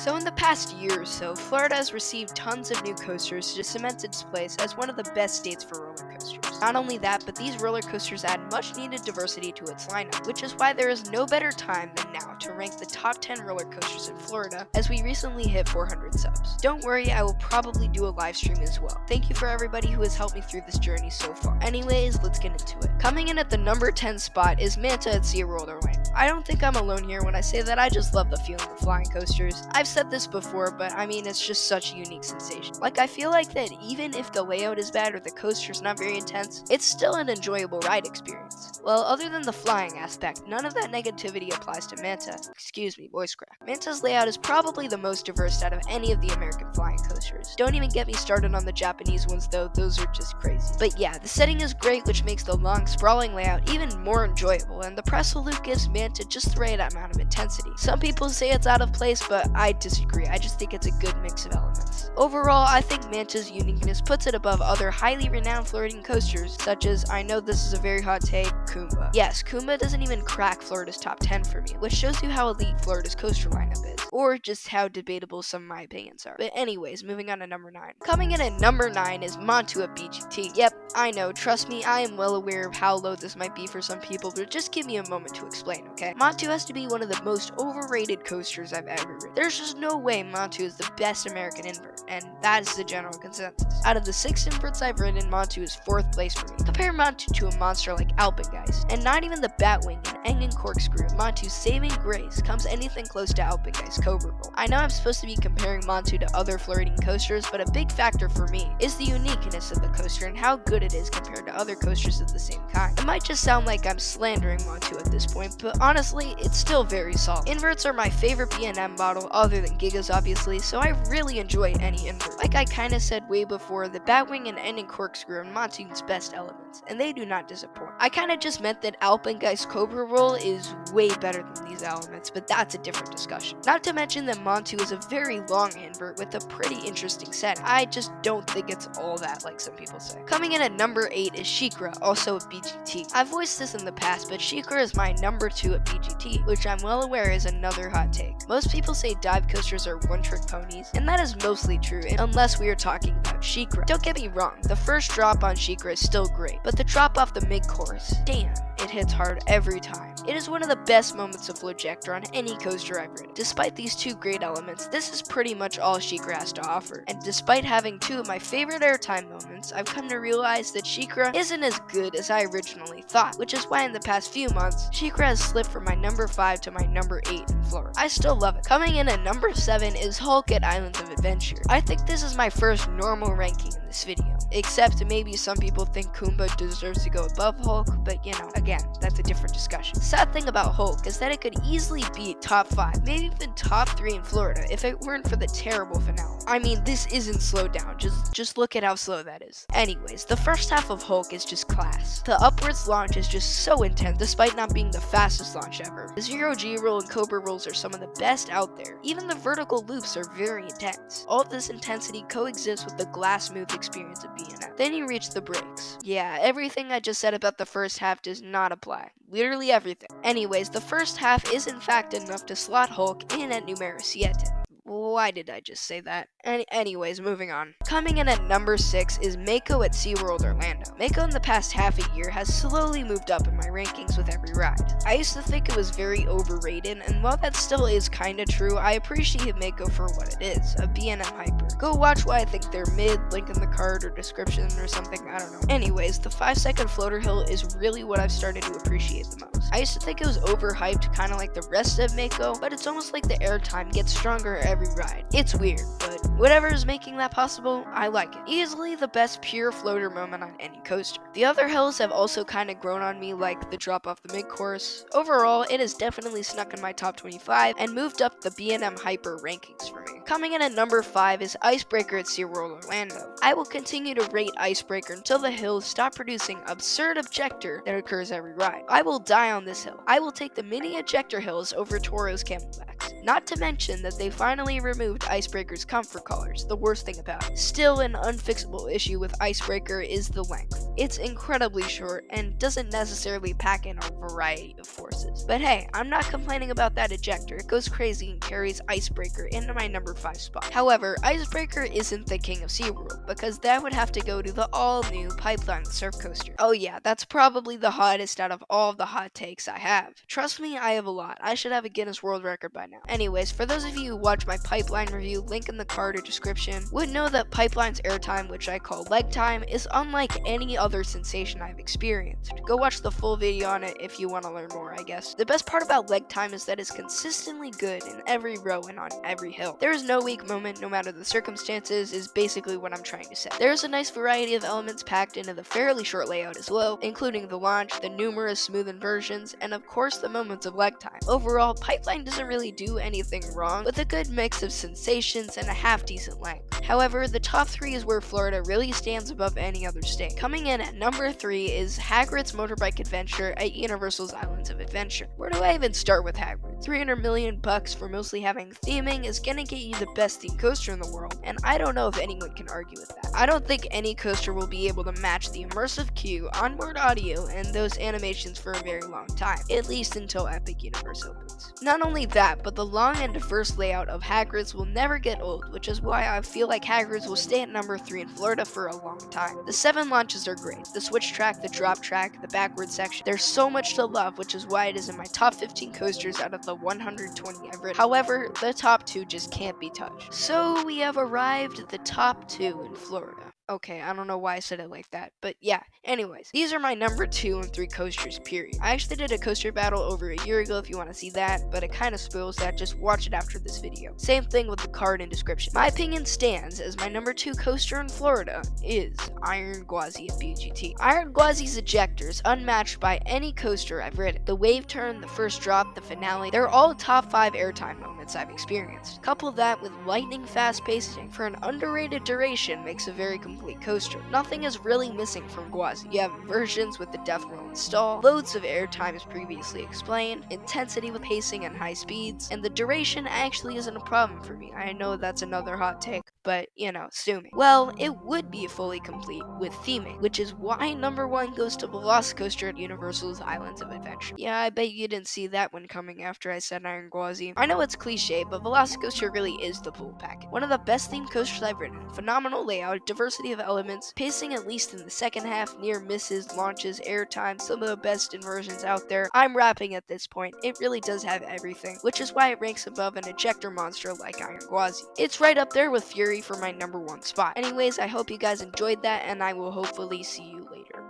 So in the past year or so, Florida has received tons of new coasters to cement its place as one of the best states for roller coasters. Not only that, but these roller coasters add much needed diversity to its lineup, which is why there is no better time than now to rank the top 10 roller coasters in Florida, as we recently hit 400 subs. Don't worry, I will probably do a live stream as well. Thank you for everybody who has helped me through this journey so far. Anyways, let's get into it. Coming in at the number 10 spot is Manta at SeaWorld Orlando. I don't think I'm alone here when I say that I just love the feeling of flying coasters. I've said this before, but I mean, it's just such a unique sensation. Like, I feel like that even if the layout is bad or the coaster's not very intense, it's still an enjoyable ride experience. Well, other than the flying aspect, none of that negativity applies to Manta. Excuse me, voice crack. Manta's layout is probably the most diverse out of any of the American flying coasters. Don't even get me started on the Japanese ones though, those are just crazy. But yeah, the setting is great, which makes the long, sprawling layout even more enjoyable, and the pretzel loop gives Manta just the right amount of intensity. Some people say it's out of place, but I disagree. I just think it's a good mix of elements. Overall, I think Manta's uniqueness puts it above other highly renowned Floridian coasters, such as, I know this is a very hot take, Kumba. Yes, Kumba doesn't even crack Florida's top 10 for me, which shows you how elite Florida's coaster lineup is, or just how debatable some of my opinions are. But anyways, moving on to number 9. Coming in at number 9 is Montu at BGT. Yep, I know, trust me, I am well aware of how low this might be for some people, but just give me a moment to explain, okay? Montu has to be one of the most overrated coasters I've ever ridden. There's just no way Montu is the best American invert, and that is the general consensus. Out of the 6 inverts I've ridden, Montu is 4th place for me. Compare Montu to a monster like Alpengeist, and not even the Batwing and Engen Corkscrew, Montu's saving grace, comes anything close to Alpengeist Cobra Roll. I know I'm supposed to be comparing Montu to other Floridian coasters, but a big factor for me is the uniqueness of the coaster and how good it is compared to other coasters of the same kind. It might just sound like I'm slandering Montu at this point, but honestly, it's still very solid. Inverts are my favorite B&M model, other than Gigas obviously, so I really enjoy any invert. Like I kinda said way before, the Batwing and Engen Corkscrew are Montu's best elements, and they do not disappoint. I kinda just meant that Alpengeist Cobra Roll is way better than these elements, but that's a different discussion. Not to mention that Montu is a very long invert with a pretty interesting set. I just don't think it's all that like some people say. Coming in at number 8 is SheiKra, also at BGT. I've voiced this in the past, but SheiKra is my number 2 at BGT, which I'm well aware is another hot take. Most people say dive coasters are one-trick ponies, and that is mostly true, unless we are talking about SheiKra. Don't get me wrong, the first drop on SheiKra is still great, but the drop off the mid-course, damn, it hits hard every time. It is one of the best moments of Flowjector on any coaster I've ridden. Despite these two great elements, this is pretty much all SheiKra has to offer, and despite having two of my favorite airtime moments, I've come to realize that SheiKra isn't as good as I originally thought, which is why in the past few months, SheiKra has slipped from my number 5 to my number 8 in Florida. I still love it. Coming in at number 7 is Hulk at Islands of Adventure. I think this is my first normal ranking in this video, except maybe some people think Kumba deserves to go above Hulk, but you know, again, that's a different discussion. Sad thing about Hulk is that it could easily beat top 5, maybe even top 3 in Florida if it weren't for the terrible finale. I mean, this isn't slowed down, just look at how slow that is. Anyways, the first half of Hulk is just class. The upwards launch is just so intense despite not being the fastest launch ever. The 0G roll and Cobra rolls are some of the best out there. Even the vertical loops are very intense. All of this intensity coexists with the glass smooth experience of B&M. Then you reach the brakes. Yeah, everything I just said about the first half does not apply. Literally everything. Anyways, the first half is in fact enough to slot Hulk in at numero 7. Why did I just say that? Anyways, moving on. Coming in at number 6 is Mako at SeaWorld Orlando. Mako in the past half a year has slowly moved up in my rankings with every ride. I used to think it was very overrated, and while that still is kinda true, I appreciate Mako for what it is, a B&M hyper. Go watch why I think they're mid, link in the card or description or something, I don't know. Anyways, the 5-second floater hill is really what I've started to appreciate the most. I used to think it was overhyped, kinda like the rest of Mako, but it's almost like the airtime gets stronger every ride. It's weird, but whatever is making that possible, I like it. Easily the best pure floater moment on any coaster. The other hills have also kind of grown on me, like the drop off the mid-course. Overall, it has definitely snuck in my top 25 and moved up the B&M hyper rankings for me. Coming in at number 5 is Icebreaker at SeaWorld Orlando. I will continue to rate Icebreaker until the hills stop producing absurd ejector that occurs every ride. I will die on this hill. I will take the mini ejector hills over Toro's Camelbacks. Not to mention that they finally removed Icebreaker's comfort colors, the worst thing about it. Still, an unfixable issue with Icebreaker is the length. It's incredibly short and doesn't necessarily pack in a variety of forces. But hey, I'm not complaining about that ejector. It goes crazy and carries Icebreaker into my number 5 spot. However, Icebreaker isn't the king of SeaWorld, because that would have to go to the all-new Pipeline Surf Coaster. Oh yeah, that's probably the hottest out of all of the hot takes I have. Trust me, I have a lot. I should have a Guinness World Record by now. Anyways, for those of you who watch my Pipeline review, link in the card or description, would know that Pipeline's airtime, which I call leg time, is unlike any other sensation I've experienced. Go watch the full video on it if you want to learn more, I guess. The best part about leg time is that it's consistently good in every row and on every hill. There is no weak moment, no matter the circumstances, is basically what I'm trying to say. There's a nice variety of elements packed into the fairly short layout as well, including the launch, the numerous smoothened versions, and of course the moments of leg time. Overall, Pipeline doesn't really do anything wrong, with a good mix of sensations and a half-decent length. However, the top 3 is where Florida really stands above any other state. Coming in at number 3 is Hagrid's Motorbike Adventure at Universal's Islands of Adventure. Where do I even start with Hagrid? $300 million for mostly having theming is gonna get you the best themed coaster in the world, and I don't know if anyone can argue with that. I don't think any coaster will be able to match the immersive queue, onboard audio, and those animations for a very long time, at least until Epic Universe opens. Not only that, but the long and diverse layout of Hagrid's will never get old, which is why I feel like Hagrid's will stay at number 3 in Florida for a long time. The 7 launches are great. The switch track, the drop track, the backward section. There's so much to love, which is why it is in my top 15 coasters out of the 120 I've ridden. However, the top 2 just can't be touched. So we have arrived at the top 2 in Florida. Okay, I don't know why I said it like that, but yeah. Anyways, these are my number 2 and 3 coasters, period. I actually did a coaster battle over a year ago if you want to see that, but it kind of spoils that. Just watch it after this video. Same thing with the card and description. My opinion stands as my number 2 coaster in Florida is Iron Gwazi at BGT. Iron Gwazi's ejectors, unmatched by any coaster I've ridden. The wave turn, the first drop, the finale, they're all top 5 airtime moments I've experienced. Couple that with lightning fast pacing for an underrated duration makes a very complete coaster. Nothing is really missing from Gwazi. You have inversions with the death roll install, loads of airtime as previously explained, intensity with pacing and high speeds, and the duration actually isn't a problem for me. I know that's another hot take, but you know, sue me. Well, it would be fully complete with theming, which is why number 1 goes to Velocicoaster at Universal's Islands of Adventure. Yeah, I bet you didn't see that one coming after I said Iron Gwazi. I know it's cliche, but Velocicoaster really is the full package. One of the best themed coasters I've ridden. Phenomenal layout, diversity of elements, pacing at least in the second half, near misses, launches, airtime, some of the best inversions out there. I'm rapping at this point. It really does have everything, which is why it ranks above an ejector monster like Iron Gwazi. It's right up there with Fury for my number 1 spot. Anyways, I hope you guys enjoyed that, and I will hopefully see you later.